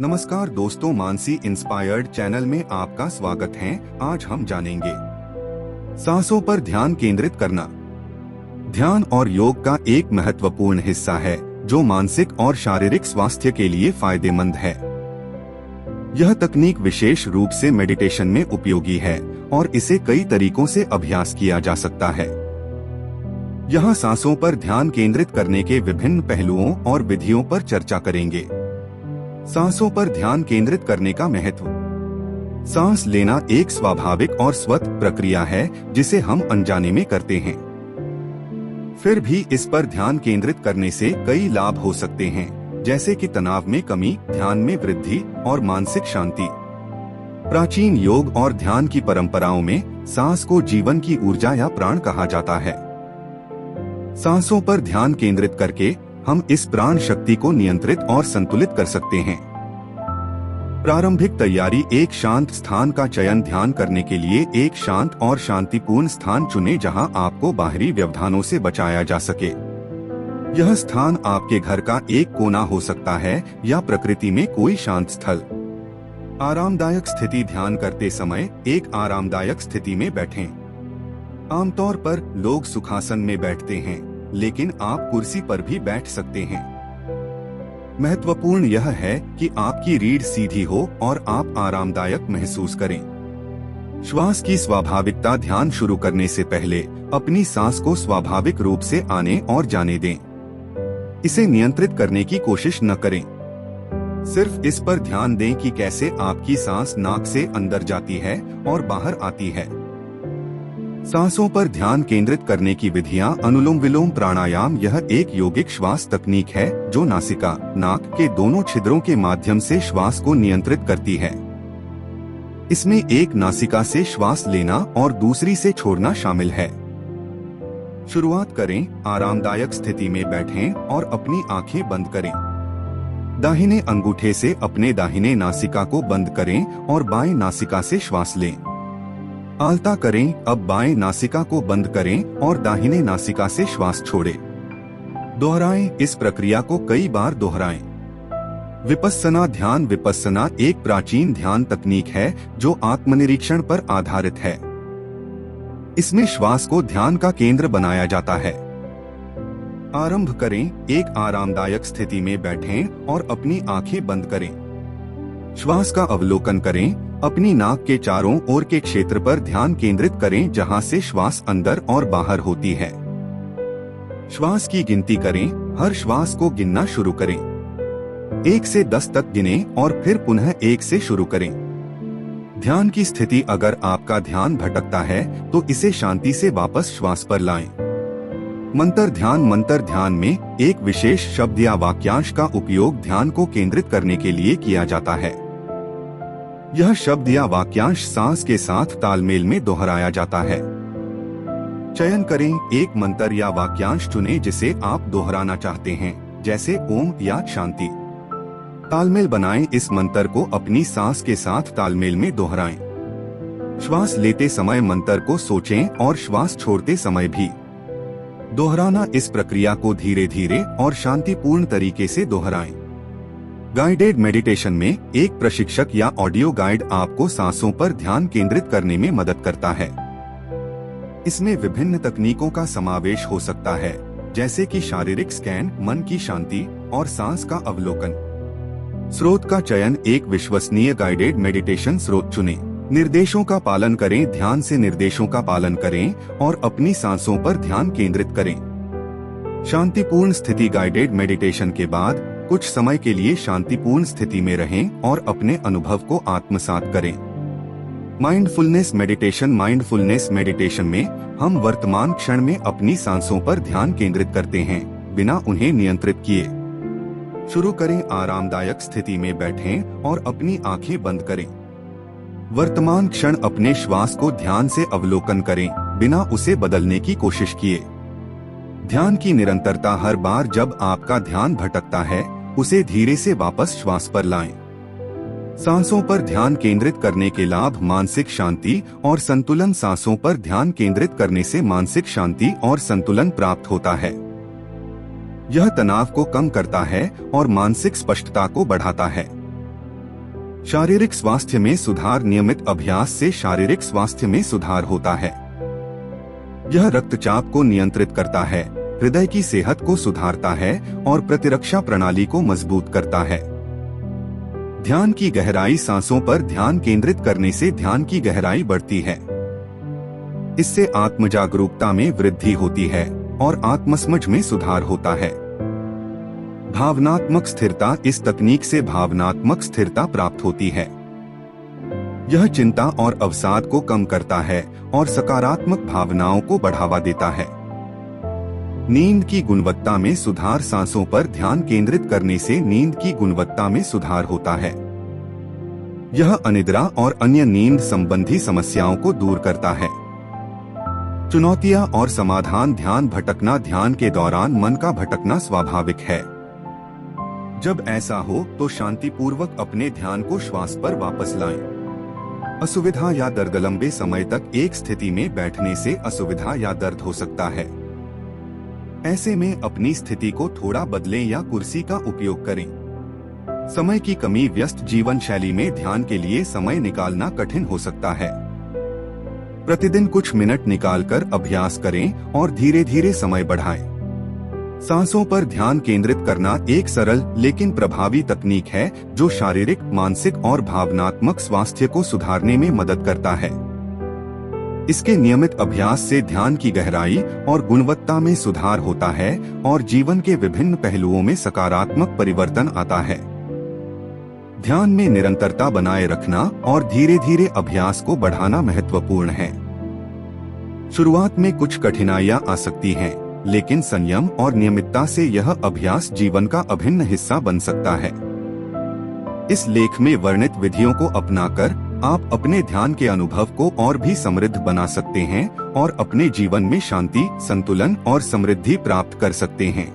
नमस्कार दोस्तों, Mansi inspired channel में आपका स्वागत है। आज हम जानेंगे सांसों पर ध्यान केंद्रित करना। ध्यान और योग का एक महत्वपूर्ण हिस्सा है जो मानसिक और शारीरिक स्वास्थ्य के लिए फायदेमंद है। यह तकनीक विशेष रूप से मेडिटेशन में उपयोगी है और इसे कई तरीकों से अभ्यास किया जा सकता है। यहाँ सांसों पर ध्यान केंद्रित करने के विभिन्न पहलुओं और विधियों पर चर्चा करेंगे। सांसों पर ध्यान केंद्रित करने का महत्व। सांस लेना एक स्वाभाविक और स्वतः प्रक्रिया है जिसे हम अनजाने में करते हैं। फिर भी इस पर ध्यान केंद्रित करने से कई लाभ हो सकते हैं, जैसे कि तनाव में कमी, ध्यान में वृद्धि और मानसिक शांति। प्राचीन योग और ध्यान की परंपराओं में सांस को जीवन की ऊर्जा या प्राण कहा जाता है। सांसों पर ध्यान केंद्रित करके हम इस प्राण शक्ति को नियंत्रित और संतुलित कर सकते हैं। प्रारंभिक तैयारी। एक शांत स्थान का चयन। ध्यान करने के लिए एक शांत और शांतिपूर्ण स्थान चुनें जहां आपको बाहरी व्यवधानों से बचाया जा सके। यह स्थान आपके घर का एक कोना हो सकता है या प्रकृति में कोई शांत स्थल। आरामदायक स्थिति। ध्यान करते समय एक आरामदायक स्थिति में बैठें। आमतौर पर लोग सुखासन में बैठते हैं, लेकिन आप कुर्सी पर भी बैठ सकते हैं। महत्वपूर्ण यह है कि आपकी रीढ़ सीधी हो और आप आरामदायक महसूस करें। श्वास की स्वाभाविकता। ध्यान शुरू करने से पहले अपनी सांस को स्वाभाविक रूप से आने और जाने दें। इसे नियंत्रित करने की कोशिश न करें। सिर्फ इस पर ध्यान दें कि कैसे आपकी सांस नाक से अंदर जाती है और बाहर आती है। सांसों पर ध्यान केंद्रित करने की विधियां। अनुलोम विलोम प्राणायाम। यह एक यौगिक श्वास तकनीक है जो नासिका, नाक के दोनों छिद्रों के माध्यम से श्वास को नियंत्रित करती है। इसमें एक नासिका से श्वास लेना और दूसरी से छोड़ना शामिल है। शुरुआत करें। आरामदायक स्थिति में बैठें और अपनी आंखें बंद करें। दाहिने अंगूठे से अपने दाहिने नासिका को बंद करें और बाएं नासिका से श्वास लें। आलता करें। अब बाएं नासिका को बंद करें और दाहिने नासिका से श्वास छोड़ें। दोहराएं। इस प्रक्रिया को कई बार दोहराएं। विपस्सना ध्यान। विपस्सना एक प्राचीन ध्यान तकनीक है जो आत्मनिरीक्षण पर आधारित है। इसमें श्वास को ध्यान का केंद्र बनाया जाता है। आरंभ करें। एक आरामदायक स्थिति में बैठें और अपनी आंखें बंद करें। श्वास का अवलोकन करें। अपनी नाक के चारों ओर के क्षेत्र पर ध्यान केंद्रित करें जहां से श्वास अंदर और बाहर होती है। श्वास की गिनती करें। हर श्वास को गिनना शुरू करें। 1 से 10 तक गिनें और फिर पुनः 1 से शुरू करें। ध्यान की स्थिति। अगर आपका ध्यान भटकता है तो इसे शांति से वापस श्वास पर लाएं। मंत्र ध्यान। मंत्र ध्यान में एक विशेष शब्द या वाक्यांश का उपयोग ध्यान को केंद्रित करने के लिए किया जाता है। यह शब्द या वाक्यांश सांस के साथ तालमेल में दोहराया जाता है। चयन करें। एक मंत्र या वाक्यांश चुनें जिसे आप दोहराना चाहते हैं, जैसे ओम या शांति। तालमेल बनाएं। इस मंत्र को अपनी सांस के साथ तालमेल में दोहराएं। श्वास लेते समय मंत्र को सोचें और श्वास छोड़ते समय भी। दोहराना। इस प्रक्रिया को धीरे धीरे और शांतिपूर्ण तरीके से दोहराएं। गाइडेड मेडिटेशन में एक प्रशिक्षक या ऑडियो गाइड आपको सांसों पर ध्यान केंद्रित करने में मदद करता है। इसमें विभिन्न तकनीकों का समावेश हो सकता है, जैसे कि शारीरिक स्कैन, मन की शांति और सांस का अवलोकन। स्रोत का चयन। एक विश्वसनीय गाइडेड मेडिटेशन स्रोत चुनें। निर्देशों का पालन करें। ध्यान से निर्देशों का पालन करें और अपनी सांसों पर ध्यान केंद्रित करें। शांतिपूर्ण स्थिति। गाइडेड मेडिटेशन के बाद कुछ समय के लिए शांतिपूर्ण स्थिति में रहें और अपने अनुभव को आत्मसात करें। Mindfulness meditation. माइंडफुलनेस मेडिटेशन में हम वर्तमान क्षण में अपनी सांसों पर ध्यान केंद्रित करते हैं, बिना उन्हें नियंत्रित किए। शुरू करें। आरामदायक स्थिति में बैठें और अपनी आंखें बंद करें। वर्तमान क्षण। अपने श्वास को ध्यान से अवलोकन करें, बिना उसे बदलने की कोशिश किए। ध्यान की निरंतरता। हर बार जब आपका ध्यान भटकता है, उसे धीरे से वापस श्वास पर लाएं। सांसों पर ध्यान केंद्रित करने के लाभ। मानसिक शांति और संतुलन। सांसों पर ध्यान केंद्रित करने से मानसिक शांति और संतुलन प्राप्त होता है। यह तनाव को कम करता है और मानसिक स्पष्टता को बढ़ाता है। शारीरिक स्वास्थ्य में सुधार। नियमित अभ्यास से शारीरिक स्वास्थ्य में सुधार होता है। यह रक्तचाप को नियंत्रित करता है, हृदय की सेहत को सुधारता है और प्रतिरक्षा प्रणाली को मजबूत करता है। ध्यान की गहराई। सांसों पर ध्यान केंद्रित करने से ध्यान की गहराई बढ़ती है। इससे आत्मजागरूकता में वृद्धि होती है और आत्मसमझ में सुधार होता है। भावनात्मक स्थिरता। इस तकनीक से भावनात्मक स्थिरता प्राप्त होती है। यह चिंता और अवसाद को कम करता है और सकारात्मक भावनाओं को बढ़ावा देता है। नींद की गुणवत्ता में सुधार। सांसों पर ध्यान केंद्रित करने से नींद की गुणवत्ता में सुधार होता है। यह अनिद्रा और अन्य नींद संबंधी समस्याओं को दूर करता है। चुनौतियां और समाधान। ध्यान भटकना। ध्यान के दौरान मन का भटकना स्वाभाविक है। जब ऐसा हो तो शांतिपूर्वक अपने ध्यान को श्वास पर वापस लाएं। असुविधा या दर्द। लंबे समय तक एक स्थिति में बैठने से असुविधा या दर्द हो सकता है। ऐसे में अपनी स्थिति को थोड़ा बदलें या कुर्सी का उपयोग करें। समय की कमी। व्यस्त जीवन शैली में ध्यान के लिए समय निकालना कठिन हो सकता है। प्रतिदिन कुछ मिनट निकालकर अभ्यास करें और धीरे धीरे समय बढ़ाएं। सांसों पर ध्यान केंद्रित करना एक सरल लेकिन प्रभावी तकनीक है जो शारीरिक, मानसिक और भावनात्मक स्वास्थ्य को सुधारने में मदद करता है। इसके नियमित अभ्यास से ध्यान की गहराई और गुणवत्ता में सुधार होता है और जीवन के विभिन्न पहलुओं में सकारात्मक परिवर्तन आता है। ध्यान में निरंतरता बनाए रखना और धीरे धीरे अभ्यास को बढ़ाना महत्वपूर्ण है। शुरुआत में कुछ कठिनाइयां आ सकती हैं, लेकिन संयम और नियमितता से यह अभ्यास जीवन का अभिन्न हिस्सा बन सकता है। इस लेख में वर्णित विधियों को अपनाकर आप अपने ध्यान के अनुभव को और भी समृद्ध बना सकते हैं और अपने जीवन में शांति, संतुलन और समृद्धि प्राप्त कर सकते हैं।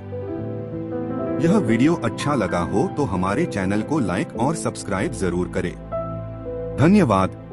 यह वीडियो अच्छा लगा हो तो हमारे चैनल को लाइक और सब्सक्राइब जरूर करें। धन्यवाद।